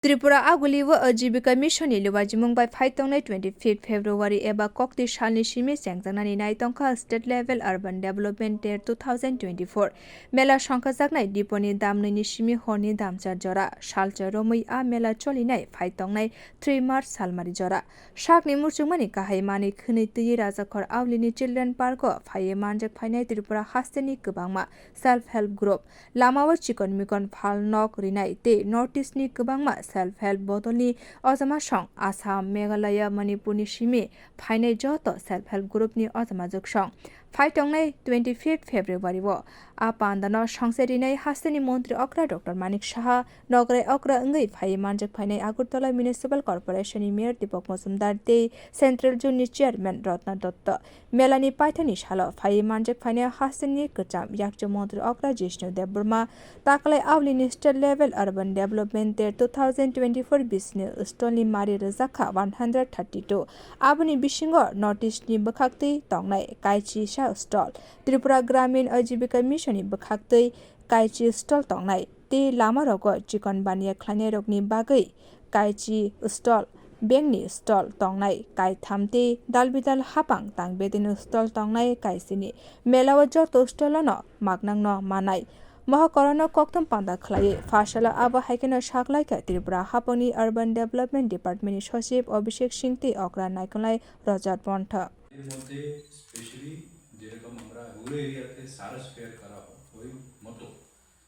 त्रिपुरा आगुलिव आजीविका मिशन नि लुबाजिमुं बाय फाइतंनाय 25 फेब्रुवारी एबा कक्ति सालनि सिमि सेंजांनानि नायतंखा स्टेट लेवल अर्बान डेभलपमेंट डेर 2024 मेला संखाजाकनाय दिपनि दामनैनि सिमि हरनि दामचार जरा सालचा रमै आ मेला चलिनाय फाइतंनाय 3 मार्च सालमारि जरा साकनि मुरचुमानि गाहाय मानि खनै तैयि राजाखर आवलिनि चिल्ड्रेन पार्क फाये मानजाक फायनाय त्रिपुरा हास्तेनि गोबांमा सेल्फ हेल्प ग्रुप लामाव चिकन मिकन फाल नक रिनाय ते नर्थ ईस्टनि गोबांमा सेल्फ हेल्प बदलनि अजमा सं आसाम मेघालय मणिपुरनि सिमि फाइनाय जत सेल्फ हेल्प ग्रुपनि अजमा जगसं फाइतंनाय 25 फेब्रुवारी वो आ पान्दानो संसेरिनाय हास्तेनि मन्त्री अक्रा डॉक्टर मानिक शाह नगरे अक्रा अंगै फाये मानजाक फाइनाय आगरतला म्युनिसिपल कर्पोरेशननि मेयर दीपक मजुमदार ते सेंट्रल जोननि चेयरमैन रत्ना दत्त मेलानि पाइथानि सालो फाये मानजाक फाइनाय हास्तेनि गोजाम याक्चो मन्त्री अक्रा जिष्णु देवबर्मा ताकलाय आवलिनि स्टेट लेवल अर्बान डेभलपमेंट डेर 2024 बिसनो स्टलनि मारि रोजाखा 132 आबुनि बिसिंगो नर्थ ईस्टनि बखाक्तै तंनाय काइची स्टल त्रिपुरा ग्रामीण आजीविका मिशननि बखाक्तै काइची स्टल तंनाय ते लामा रग चिकन बानिया ख्लायनाय रगनि बागै काइची स्टल बेंगनि स्टल तंनाय काइ थामते दालबिदाल हापां तांबेदेनो स्टल तंनाय काइसिनि मेलाव जत स्टलनो मागनांनो मानाय महकरनो कक्तम पांदा खलाये फाशला आबो हाइकेनो साकलायका त्रिपुरा हापंनि अर्बान डेभलपमेंट डिपार्टमेंटनि सचिव अभिषेक सिंहते अक्रा नायकलाय रजत पन्थ এর মধ্যে স্পেশালি যেরকম আমরা রুরাল এরিয়াতে সারস ফেয়ার করা হয় ওই মতো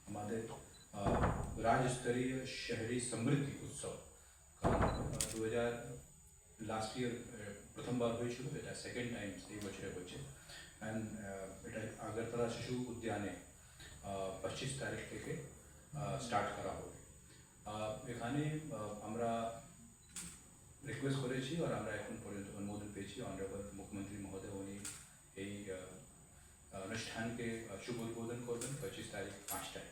আমাদের রাজ্যস্তরীয় শহরি সমৃদ্ধি উৎসব কারণ 2000 লাস্ট ইয়ার প্রথমবার হয়েছিল এটা সেকেন্ড টাইম এই বছরে হচ্ছে অ্যান্ড এটা আগরতলা শিশু উদ্যানে 25 তারিখ থেকে স্টার্ট করা হবে এখানে আমরা রিকোয়েস্ট করেছি আর আমরা এখন পর্যন্ত অনুমোদন পেয়েছি অনারেবল মুখ্যমন্ত্রী মহোদয় উনি এই অনুষ্ঠানকে শুভ উদ্বোধন করবেন 25 তারিখ 5টায়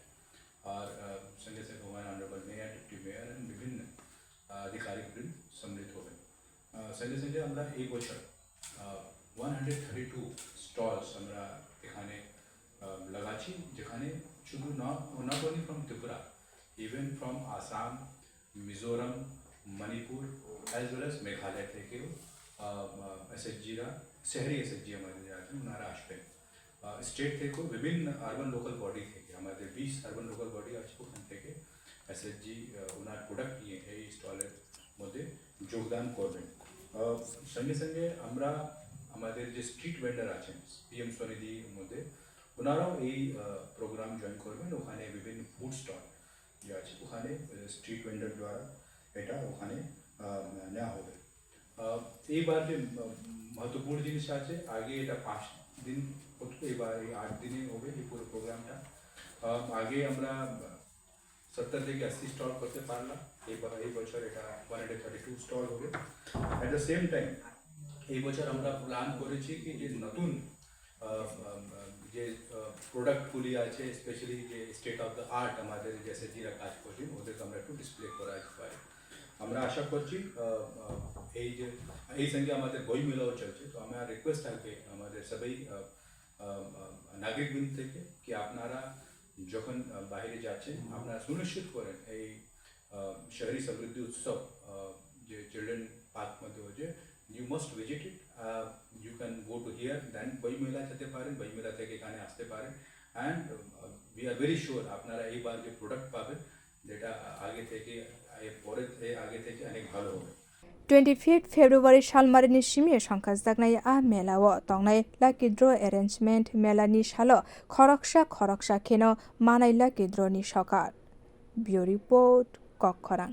আর সঙ্গে সঙ্গে হবেন অনারেবল মেয়র ডিপ্টি মেয়র বিভিন্ন আধিকারিকবৃন্দ সম্মিলিত হবেন সঙ্গে সঙ্গে আমরা এই বছর 132 স্টলস আমরা এখানে লাগাচ্ছি যেখানে শুধু not only from Tripura even from Assam Mizoram Manipur as well as Meghalaya থেকে এসএসজিরা শহরি এসএসজি আমাদের আছে ওনারা আসবেন স্টেট থেকে বিভিন্ন আরবান লোকাল বডি থেকে আমাদের 20 আরবান লোকাল বডি আছে ওখান থেকে এসএসজি ওনার প্রোডাক্ট নিয়ে এই স্টলের মধ্যে যোগদান করবেন সঙ্গে সঙ্গে আমরা আমাদের যে স্ট্রিট ভেন্ডার আছেন পিএম স্বনিধির মধ্যে ওনারাও এই প্রোগ্রাম জয়েন করবেন ওখানে বিভিন্ন ফুড স্টল যে আছে ওখানে স্ট্রিট ভেন্ডার দ্বারা এটা ওখানে নেওয়া হবে এইবার যে महत्वपूर्ण জিনিস আছে আগে এটা 5 দিন হতো এবার এই 8 দিনে হবে এই পুরো প্রোগ্রামটা আগে আমরা 70 থেকে 80 স্টল করতে পারলাম এই বছর এটা 132 স্টল হবে এট দ্য সেম টাইম এই বছর আমরা প্ল্যান করেছি কি যে নতুন যে প্রোডাক্টগুলি আছে স্পেশালি যে স্টেট অফ দ্য আর্ট আমাদের যে এসএসজিরা কাজ করছে ওদেরকে আমরা একটু ডিসপ্লে করা যেতে পারি আমরা আশা করছি এই যে এই সঙ্গে আমাদের বই মেলাও চলছে তো আমার রিকোয়েস্ট থাকবে আমাদের সবাই নাগরিকবৃন্দ থেকে কি আপনারা যখন বাইরে যাচ্ছেন আপনারা সুনিশ্চিত করেন এই শহরি সমৃদ্ধি উৎসব যে চিলড্রেন পার্ক মধ্যে হচ্ছে you must visit it you can go to here then বই মেলা যেতে পারেন বই মেলা থেকে এখানে আসতে পারেন and we are very sure আপনারা এইবার যে প্রোডাক্ট পাবেন যেটা আগে থেকে আগে থেকে অনেক ভালো হবে 25 फेब्रुवारी सालमारिनि सिमि संखाजाकनाय आ मेलाव तंनाय लाकी ड्र अरेंजमेंट मेलानि सालो खरकसा खेनो मानाय लाकी ड्रनि सकार ब्यूरो रिपोर्ट कक्खरां।